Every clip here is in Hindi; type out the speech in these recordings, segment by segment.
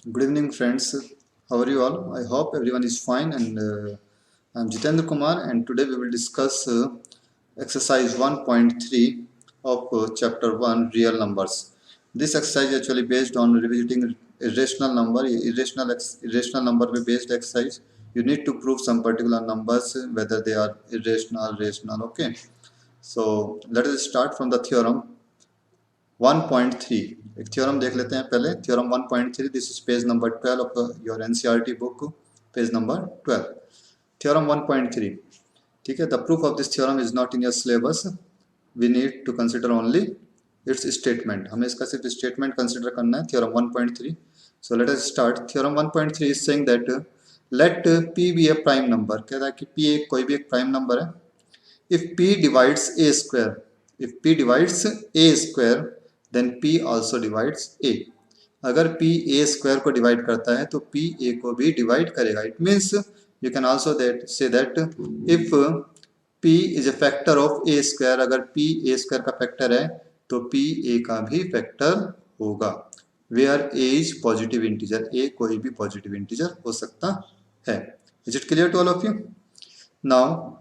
Good evening, friends. How are you all? I hope everyone is fine. And I'm Jitendra Kumar, and today we will discuss exercise 1.3 of chapter 1 Real Numbers. This exercise is actually based on revisiting irrational number, irrational number based exercise. You need to prove some particular numbers, whether they are irrational, rational. Okay. So let us start from the theorem 1.3 एक थ्योरम देख लेते हैं पहले theorem 1.3 this is page number 12 of your NCERT book page number 12 theorem 1.3 ठीक है the proof of this theorem is not in your syllabus we need to consider only its statement हमें इसका सिर्फ स्टेटमेंट कंसीडर करना है theorem 1.3 so let us start theorem 1.3 is saying that let p be a prime number कहता है कि p एक कोई भी एक प्राइम नंबर है if p divides a square if p divides a square then p also divides a अगर p a square को डिवाइड करता है तो p a को भी डिवाइड करेगा it means you can also that say that if p is a factor of a square अगर p a square का फैक्टर है तो p a का भी फैक्टर होगा where a is positive integer a कोई भी पॉजिटिव इंटीजर हो सकता है is it clear to all of you now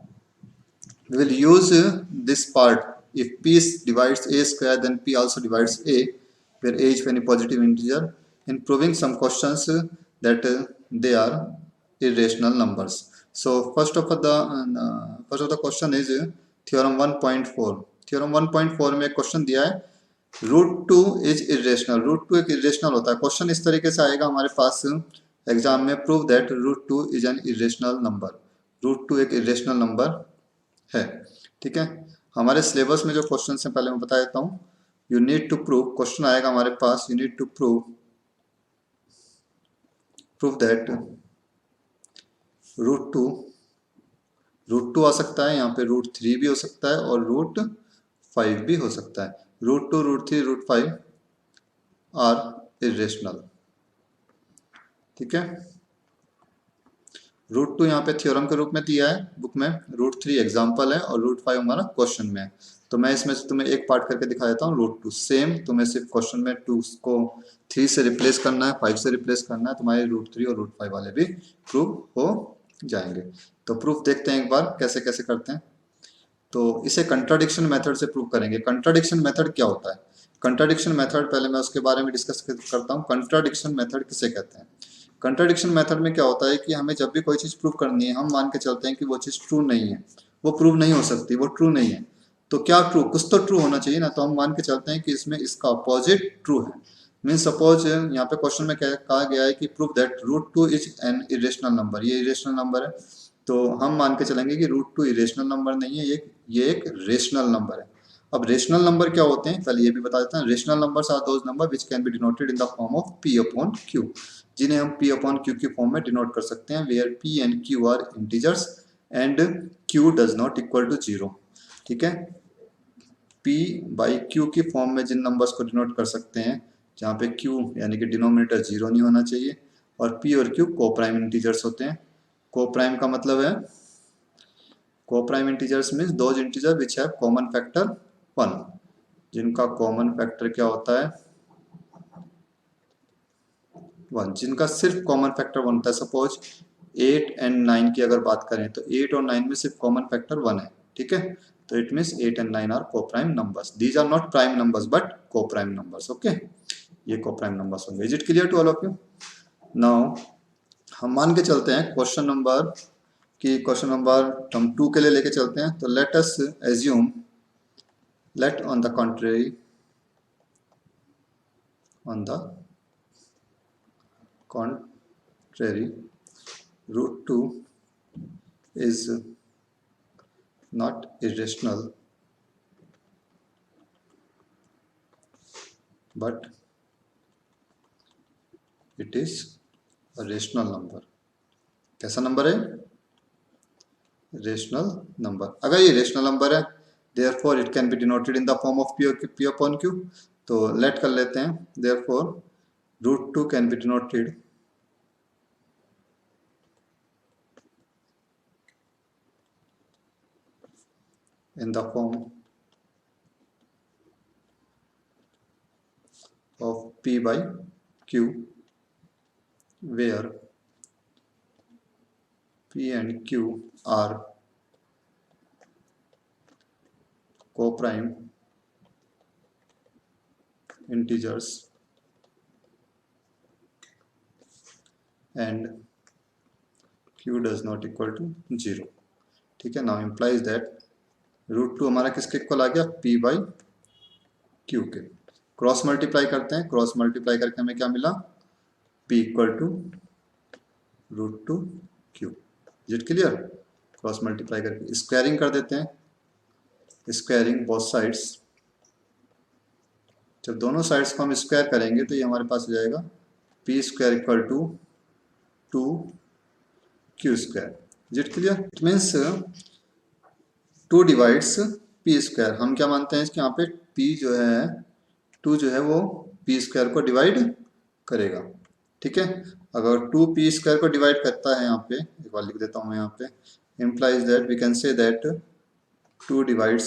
we will use this part if p divides a square then p also divides a where a is any positive integer in proving some questions that they are irrational numbers so first of the question is theorem 1.4 theorem 1.4 में क्वेश्चन दिया है root two is irrational root two एक इरेशनल होता है क्वेश्चन इस तरीके से आएगा हमारे पास एग्जाम में prove that root two is an irrational number root two एक इरेशनल नंबर है ठीक है हमारे सिलेबस में जो क्वेश्चन है पहले मैं बता देता हूँ you need to prove question आएगा हमारे पास you need to prove that root two आ सकता है यहाँ पे रूट थ्री भी हो सकता है और रूट फाइव भी हो सकता है root two root three root five are irrational ठीक है रूट टू यहाँ पे थ्योरम के रूप में दिया है बुक में रूट थ्री एग्जाम्पल है और रूट फाइव हमारा क्वेश्चन में है तो मैं इसमें से तुम्हें एक पार्ट करके दिखा देता हूँ रूट टू सेम तुम्हें सिर्फ क्वेश्चन में टू को थ्री से रिप्लेस करना है फाइव से रिप्लेस करना है तुम्हारे रूट थ्री और रूट फाइव वाले भी प्रूव हो जाएंगे तो प्रूफ देखते हैं एक बार कैसे कैसे करते हैं तो इसे कंट्राडिक्शन मेथड से प्रूव करेंगे कंट्राडिक्शन मेथड क्या होता है कंट्राडिक्शन मेथड पहले मैं उसके बारे में डिस्कस करता हूँ कंट्राडिक्शन मेथड किसे कहते हैं कंट्राडिक्शन मेथड में क्या होता है कि हमें जब भी कोई चीज़ प्रूव करनी है हम मान के चलते हैं कि वो चीज़ ट्रू नहीं है वो प्रूव नहीं हो सकती वो ट्रू नहीं है तो क्या ट्रू कुछ तो ट्रू होना चाहिए ना तो हम मान के चलते हैं कि इसमें इसका अपोजिट ट्रू है मीन सपोज यहाँ पे क्वेश्चन में कहा गया है कि prove that root two is an irrational number ये इरेशनल नंबर है तो हम मान के चलेंगे कि रूट टू इरेशनल नंबर नहीं है ये एक रेशनल नंबर है अब रेशनल नंबर क्या होते हैं पहले ये भी बता देते हैं rational numbers are those number which can be denoted in the form of p upon q जिन्हें हम p अपॉन q की फॉर्म में डिनोट कर सकते हैं where p and q are integers and q does not equal to zero ठीक है p बाई q की फॉर्म में जिन नंबर्स को डिनोट कर सकते हैं जहाँ पे q यानी कि डिनोमिनेटर जीरो नहीं होना चाहिए और p और q को प्राइम इंटीजर्स होते हैं को प्राइम का मतलब है co-prime integers means those integers which have common factor 1 जिनका कॉमन फैक्टर क्या होता है 1 जिनका सिर्फ कॉमन फैक्टर 1 होता है सपोज 8 एंड 9 की अगर बात करें तो 8 और 9 में सिर्फ कॉमन फैक्टर 1 है ठीक है तो it means 8 and 9 are coprime numbers these are not prime numbers but coprime numbers okay ये को-प्राइम नंबर्स होंगे is it clear to all of you now हम मान के चलते हैं क्वेश्चन नंबर हम 2 के लिए लेके चलते हैं तो let us assume let on the contrary root 2 is not irrational but it is a rational number कैसा नंबर है रेशनल नंबर अगर ये रेशनल नंबर है therefore it can be denoted in the form of p upon q तो लेट कर लेते हैं therefore root 2 can be denoted in the form of p by q where P and Q are coprime integers and Q does not equal to 0. ठीक है, now implies that √2 हमारा किसके इक्वल आ गया, P by Q के। क्रॉस मल्टीप्लाई करते हैं, क्रॉस मल्टीप्लाई करके हमें क्या मिला, P equal to √2 Q। Is it clear? Cross multiply करके स्क्वायरिंग कर देते हैं, स्क्वायरिंग बोथ साइड्स। जब दोनों साइड्स को हम स्क्वायर करेंगे तो ये हमारे पास हो जाएगा P square equal to 2Q square. Is it clear? It means 2 divides P square. हम क्या मानते हैं कि यहाँ पे P जो है 2 जो है वो P स्क्वायर को डिवाइड करेगा। ठीक है, अगर 2 P स्क्वायर को डिवाइड करता है, यहाँ पे एक बार लिख देता हूँ मैं, यहाँ पे implies that we can say that 2 divides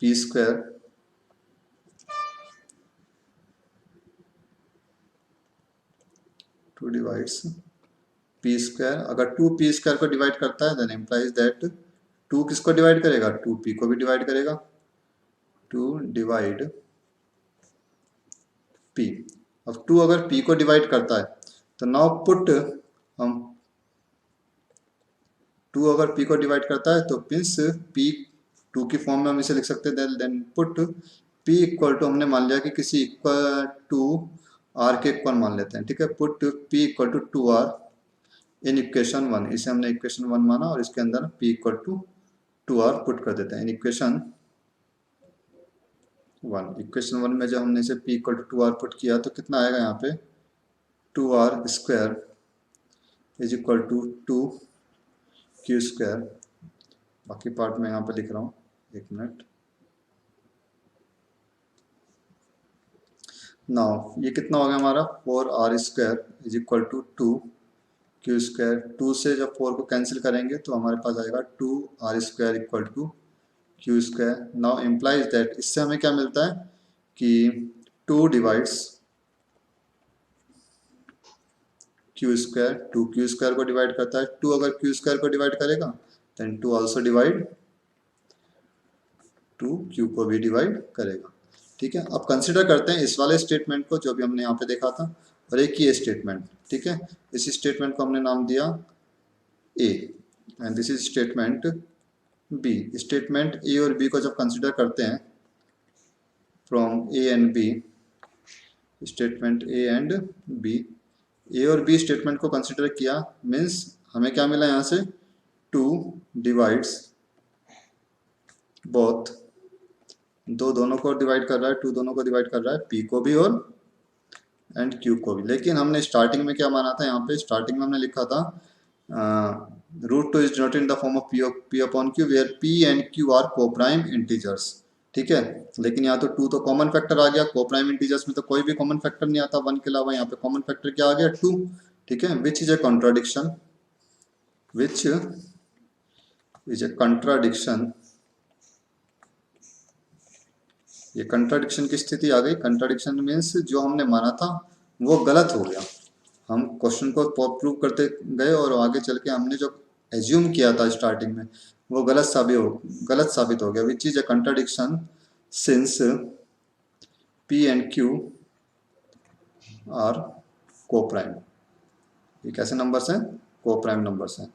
P square P square. अगर 2 P स्क्वायर को डिवाइड करता है देन implies that 2 किसको डिवाइड करेगा, 2 P को भी डिवाइड करेगा। 2 डिवाइड P। अब 2 अगर P को डिवाइड करता है तो नाउ पुट हम 2 अगर P को डिवाइड करता है तो मीन्स P 2 की फॉर्म में हम इसे लिख सकते हैं। Then put P equal to, हमने मान लिया कि किसी इक्वल टू R के इक्वल मान लेते हैं। ठीक है, put P equal to 2R in equation 1। इसे हमने इक्वेशन 1 माना और इसके अंदर P equal to 2R put कर देते हैं इन इक्वेशन 1। इक्वेशन 1 में जब हमने इसे P equal to 2R put किया तो कितना आएगा, यहाँ पे 2R square is equal to 2Q square. बाकी पार्ट में यहाँ पे लिख रहा हूँ, एक मिनट। नाउ ये कितना हो गया हमारा, 4R square is equal to 2Q square. 2 से जब 4 को कैंसिल करेंगे तो हमारे पास आएगा 2R square equal to Q square. Now implies that, इससे हमें क्या मिलता है कि 2 डिवाइड्स Q स्क्वायर। 2Q स्क्वायर को डिवाइड करता है, 2 अगर Q स्क्वायर को डिवाइड करेगा देन 2 आल्सो डिवाइड 2Q को भी डिवाइड करेगा। ठीक है, अब कंसिडर करते हैं इस वाले स्टेटमेंट को जो भी हमने यहाँ पे देखा था, और एक ही स्टेटमेंट। ठीक है, इस स्टेटमेंट को हमने नाम दिया A and this is statement B। Statement A और B को जब कंसिडर करते हैं from A and B, statement A and B, A और B स्टेटमेंट को कंसिडर किया मीन्स हमें क्या मिला यहाँ से, 2 डिवाइड्स बोथ, दोनों को डिवाइड कर रहा है, 2 दोनों को डिवाइड कर रहा है, P को भी और एंड Q को भी। लेकिन हमने स्टार्टिंग में क्या माना था, यहाँ पे स्टार्टिंग में हमने लिखा था √2 is not in the form of P upon Q where P and Q are coprime integers. ठीक है, लेकिन यहाँ तो 2 तो कॉमन फैक्टर आ गया, कोप्राइम इंटीजर्स में तो कोई भी कॉमन फैक्टर नहीं आता 1 के अलावा। यहाँ पे कॉमन फैक्टर क्या आ गया, 2। ठीक है, विच is A contradiction, which is a contradiction. ये कंट्राडिक्शन की स्थिति आ गई। कंट्राडिक्शन मीन्स जो हमने माना था वो गलत हो गया। हम क्वेश्चन को प्रूव करते गए और आगे चल के हमने जो एज्यूम किया था स्टार्टिंग में वो गलत साबित हो गया। Which is a contradiction since P and Q are coprime. ये कैसे नंबर्स हैं, कोप्राइम नंबर्स हैं।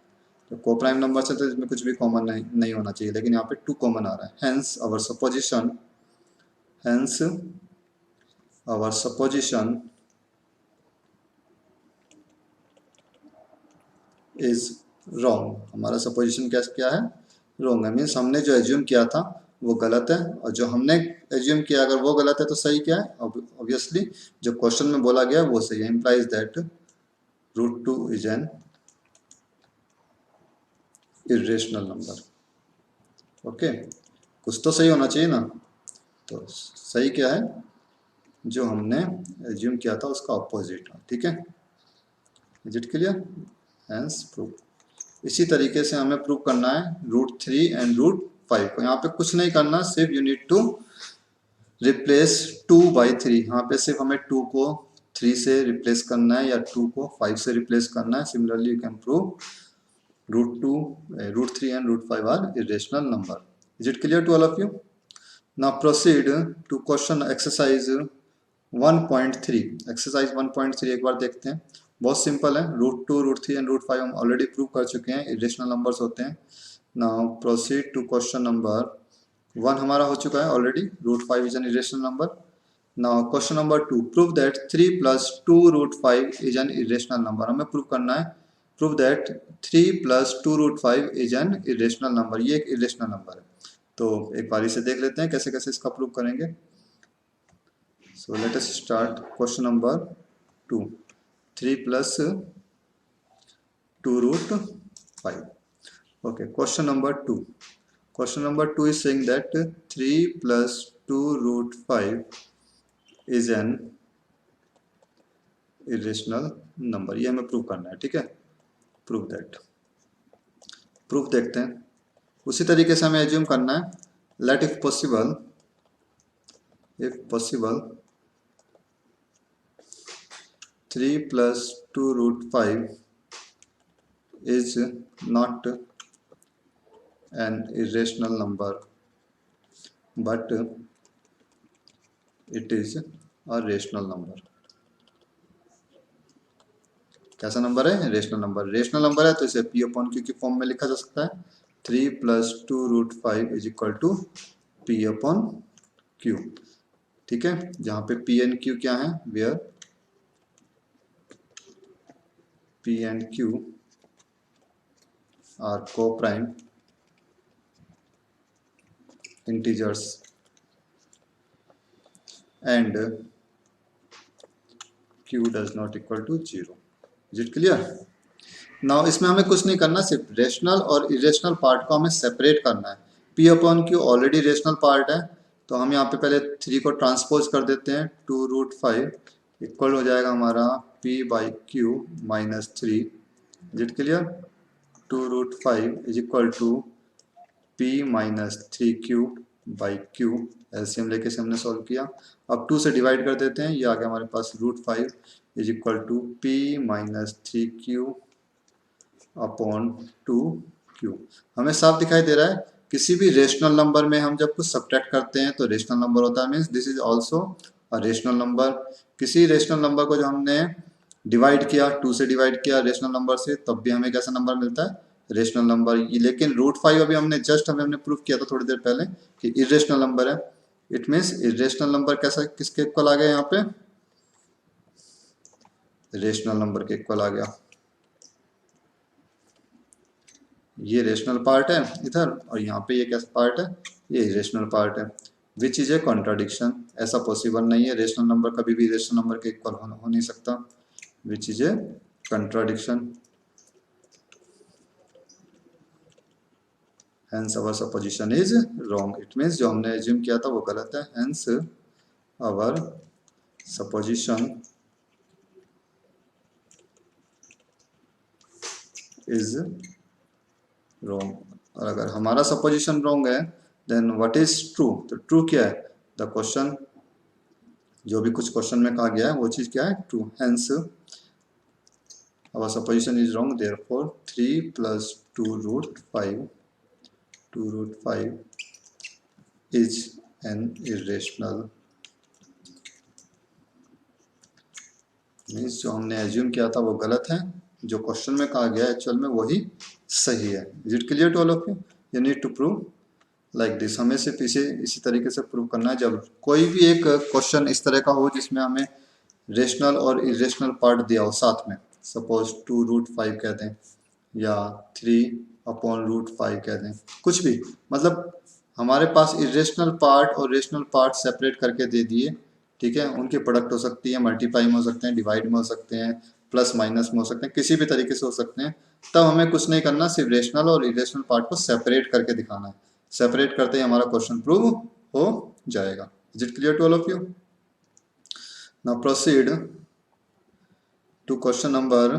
तो कोप्राइम नंबर्स है तो इसमें कुछ भी कॉमन नहीं होना चाहिए, लेकिन यहाँ पे 2 कॉमन आ रहा है। Hence our supposition is wrong. हमारा सपोजिशन क्या है, रॉन्ग है। मीन्स हमने जो एज्यूम किया था वो गलत है, और जो हमने एज्यूम किया अगर वो गलत है तो सही क्या है, ऑब्वियसली जो क्वेश्चन में बोला गया वो सही है। Implies that √2 is an irrational number. Okay, कुछ तो सही होना चाहिए ना। तो सही क्या है, जो हमने एज्यूम किया था उसका ऑपोजिट। ठीक है, is it clear? Hence proof. इसी तरीके से हमें प्रूव करना है √3 एंड √5 को। यहाँ पे कुछ नहीं करना, सिर्फ you need to replace 2 by 3। यहाँ पे सिर्फ हमें 2 को 3 से रिप्लेस करना है या 2 को 5 से रिप्लेस करना है. Similarly you can prove root 2, root 3 and root 5 are irrational number. Is it clear to all of you? Now proceed to question exercise 1.3. Exercise 1.3 एक बार देखते हैं. बहुत सिंपल है. रूट 2, रूट 3 एंड रूट 5 हम ऑलरेडी प्रूव कर चुके हैं इरेशनल नंबर्स होते हैं. Now proceed to question number 1 हमारा हो चुका है already. Root 5 is an irrational number. Now question number 2, prove that 3 plus 2 root 5 is an irrational number. हमें प्रूव करना है, prove that 3 plus 2 root 5 is an irrational number. ये एक इरेशनल नंबर है. तो एक बार इसे देख लेते हैं कैसे कैसे इसका प्रूव करेंगे. So let us start question number 2. 3 plus 2 root 5. Okay, question number 2. Question number 2 is saying that 3 plus 2 root 5 is an irrational number. ये हमें प्रूव करना है. ठीक है, प्रूव दैट. प्रूफ देखते हैं. उसी तरीके से हमें एज्यूम करना है. Let if possible 3 plus 2 root 5 is not an irrational number but it is a rational number. कैसा नंबर है? Rational number. रेशनल नंबर है तो इसे p अपॉन q की फॉर्म में लिखा जा सकता है. 3 plus 2 root 5 is equal to p upon q. ठीक है, जहाँ पे p and q क्या है? Where P and Q are co-prime integers and Q does not equal to 0. Is it clear? Now इसमें हमें कुछ नहीं करना, सिर्फ रेशनल और इरेशनल पार्ट को हमें सेपरेट करना है. P upon Q already rational part है तो हम यहाँ पे पहले 3 को ट्रांसपोज कर देते हैं. 2 root 5 इक्वल हो जाएगा हमारा P by Q minus 3. Is it clear? 2 root 5 is equal to P minus 3Q by Q. LCM लेके से हमने सॉल्व किया. अब 2 से डिवाइड कर देते हैं. ये आ गया हमारे पास root 5 is equal to P minus 3Q upon 2Q. हमें साफ दिखाई दे रहा है किसी भी रेशनल नंबर में हम जब कुछ सब्ट्रैक्ट करते हैं तो रेशनल नंबर होता है. Means this is also a rational number. किसी रेशनल नंबर को जो हमने डिवाइड किया, 2 से डिवाइड किया रेशनल नंबर से, तब भी हमें कैसा नंबर मिलता है? Rational number. लेकिन रूट 5 अभी हमने प्रूव किया था थोड़ी देर पहले कि इरेशनल नंबर है. इट मीन्स इरेशनल नंबर कैसा, किसके इक्वल आ गया? यहाँ पे रेशनल नंबर के इक्वल आ गया. ये रेशनल पार्ट है इधर और यहाँ पे ये कैसा पार्ट है? ये इरेशनल पार्ट है. विच इज ए कॉन्ट्राडिक्शन. ऐसा पॉसिबल नहीं है. रेशनल नंबर कभी भी इरेशनल नंबर के इक्वल हो नहीं सकता. विच is A contradiction. Hence our supposition is wrong. It means जो हमने assume किया था वो गलत है. Hence our supposition is wrong. और अगर हमारा supposition wrong है then what is true? तो true क्या है? The question, जो भी कुछ क्वेश्चन में कहा गया है वो चीज क्या है? True. Hence our supposition is wrong. Therefore 3 plus 2 root 5 is an irrational. Means जो हमने एज्यूम किया था वो गलत है, जो क्वेश्चन में कहा गया एक्चुअल में वही सही है. Is it clear to all of you? You need to prove like this. हमें सिर्फ इसी तरीके से प्रूव करना है. जब कोई भी एक क्वेश्चन इस तरह का हो जिसमें हमें रेशनल और इरेशनल पार्ट दिया हो साथ में, सपोज 2 root 5 कह दें या 3 अपॉन रूट 5 कह दें, कुछ भी, मतलब हमारे पास इरेशनल पार्ट और रेशनल पार्ट सेपरेट करके दे दिए. ठीक है, उनकी प्रोडक्ट हो सकती है, मल्टीप्लाई में हो सकते हैं, डिवाइड में हो सकते हैं, प्लस माइनस में हो सकते हैं, किसी भी तरीके से हो सकते हैं. तब हमें कुछ नहीं करना, सिर्फ रेशनल और इरेशनल पार्ट को सेपरेट करके दिखाना है. सेपरेट करते ही हमारा क्वेश्चन प्रूव हो जाएगा. Is it clear to all of you? Now proceed to question number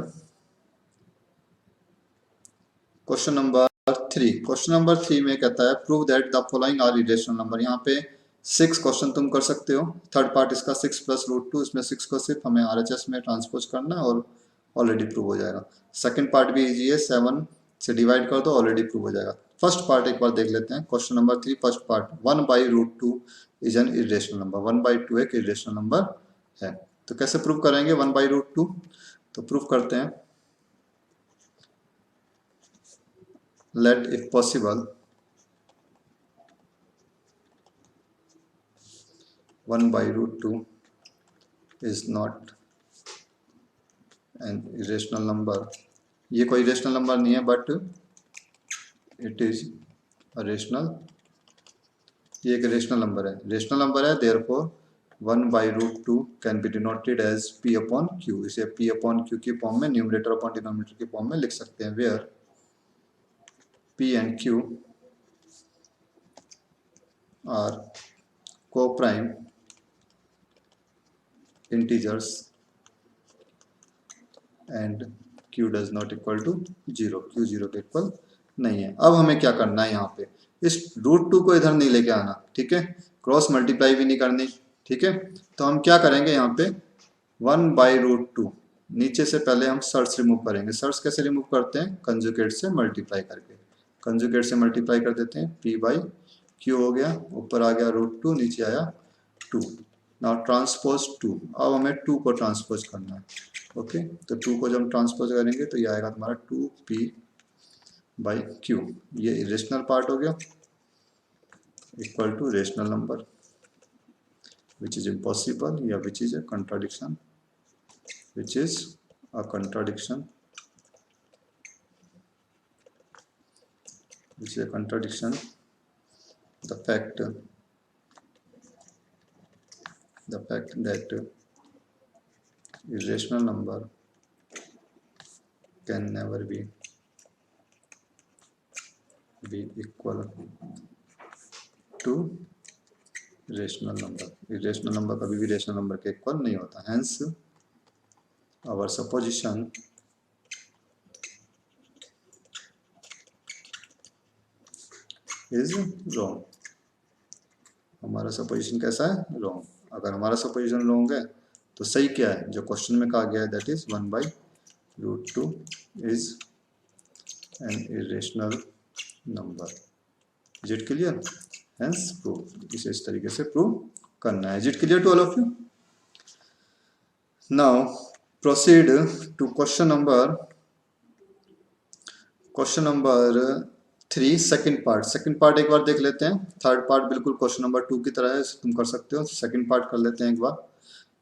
3. Question number 3 में कहता है prove that the following are irrational number. यहाँ पे 6 क्वेश्चन तुम कर सकते हो। थर्ड पार्ट इसका 6 प्लस रूट 2, इसमें 6 को सिर्फ हमें RHS में ट्रांसपोज करना है और ऑलरेडी प्रूव हो जाएगा। सेकंड पार्ट भी इजी है, 7 से डिवाइड कर दो, ऑलरेडी प्रूव हो जाएगा। फर्स्ट पार्ट एक बार देख लेते हैं। Question number 3 first part, 1/√2 is an irrational number. 1/2 एक इरेशनल नंबर है। तो कैसे प्रूव करेंगे 1/√2? तो प्रूव करते हैं। Let if possible 1/√2 is not an irrational number। ये कोई irrational number नहीं है, but it is a rational, ये एक rational number है। rational number है, therefore 1/√2 can be denoted as p upon q। इसे p upon q की फॉर्म में, न्यूमरेटर अपॉन डिनोमिनेटर की फॉर्म में लिख सकते हैं, where p and q are co-prime integers and q does not equal to 0। q 0 के इक्वल नहीं है। अब हमें क्या करना है, यहाँ पे इस √2 को इधर नहीं लेके आना, ठीक है। क्रॉस मल्टीप्लाई भी नहीं करनी, ठीक है। तो हम क्या करेंगे, यहाँ पे 1/√2 नीचे से पहले हम सर्च रिमूव करेंगे। सर्च कैसे रिमूव करते हैं, कंजुगेट से मल्टीप्लाई करके। कंजुगेट से मल्टीप्लाई कर देते हैं, p/q हो गया, ऊपर आ गया √2, नीचे आया 2। Now transpose 2। अब हमें 2 को ट्रांसपोज करना है, ओके। तो 2 को जब हम ट्रांसपोज करेंगे तो ये आएगा तुम्हारा 2p/q। ये इरेशनल पार्ट हो गया, equal to rational number which is impossible, या which is a contradiction, which is a contradiction, which is a contradiction. The fact that irrational number can never be equal to rational number। irrational number कभी भी rational number के इक्वल नहीं होता। hence our supposition is wrong। हमारा सपोजिशन कैसा है, रॉन्ग। अगर हमारा सपोजिशन रॉन्ग है तो सही क्या है, जो क्वेश्चन में कहा गया है, that is 1/√2 is an irrational number. Is it clear? Hence prove. इसे इस तरीके से प्रूव करना है। Is it clear to all of you? Now proceed to question number 3 second part. Second part एक बार देख लेते हैं। थर्ड पार्ट बिल्कुल क्वेश्चन नंबर 2 की तरह है, तुम कर सकते हो। सेकंड पार्ट कर लेते हैं एक बार।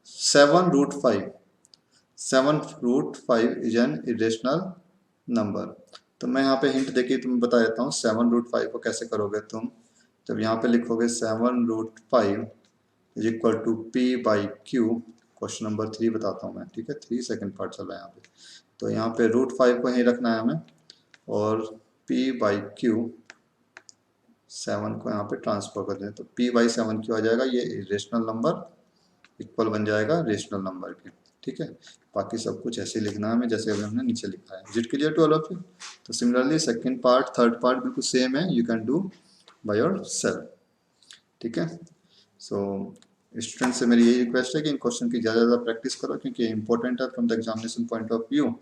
7√5 इज एन इरेशनल नंबर। तो मैं यहाँ पे हिंट देके तुम्हें बता देता हूँ 7√5 को कैसे करोगे तुम। जब यहाँ पे लिखोगे 7√5 is equal to p/q। Question number 3 बताता हूँ मैं, ठीक है। 3 सेकंड पार्ट चल रहा है यहाँ पे। तो यहाँ पे √5 को ही रखना है हमें, और p/q 7 को यहाँ पे ट्रांसफर कर दें, तो p/7 क्यों आ जाएगा, ये रेशनल नंबर इक्वल बन जाएगा रेशनल नंबर के, ठीक है। बाकी सब कुछ ऐसे ही लिखना है हमें जैसे अभी हमने नीचे लिखा है। Is it clear to all of you? तो similarly second part third part बिल्कुल सेम है, you can do by yourself, ठीक है। सो स्टूडेंट से मेरी यही रिक्वेस्ट है कि इन क्वेश्चन की ज़्यादा प्रैक्टिस करो, क्योंकि इंपॉर्टेंट है from the examination point of view,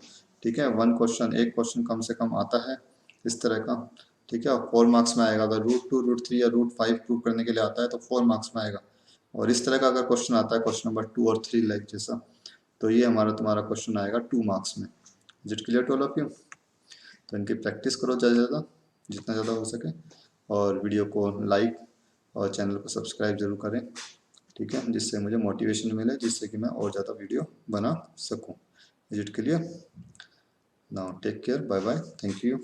ठीक है। एक क्वेश्चन कम से कम आता है इस तरह का, ठीक है। और 4 मार्क्स में आएगा। अगर √2, √3 या √5 प्रूव करने के लिए आता है तो 4 मार्क्स में आएगा। और इस तरह का अगर क्वेश्चन आता है क्वेश्चन नंबर 2 और 3 लाइक जैसा, तो ये तुम्हारा क्वेश्चन आएगा 2 मार्क्स में। Is it clear to all of you? तो इनकी प्रैक्टिस करो ज़्यादा जितना ज़्यादा हो सके, और वीडियो को लाइक और चैनल को सब्सक्राइब जरूर करें, ठीक है, जिससे मुझे मोटिवेशन मिले, जिससे कि मैं और ज़्यादा वीडियो बना सकूं। Is it clear? Now take care, bye bye, thank you.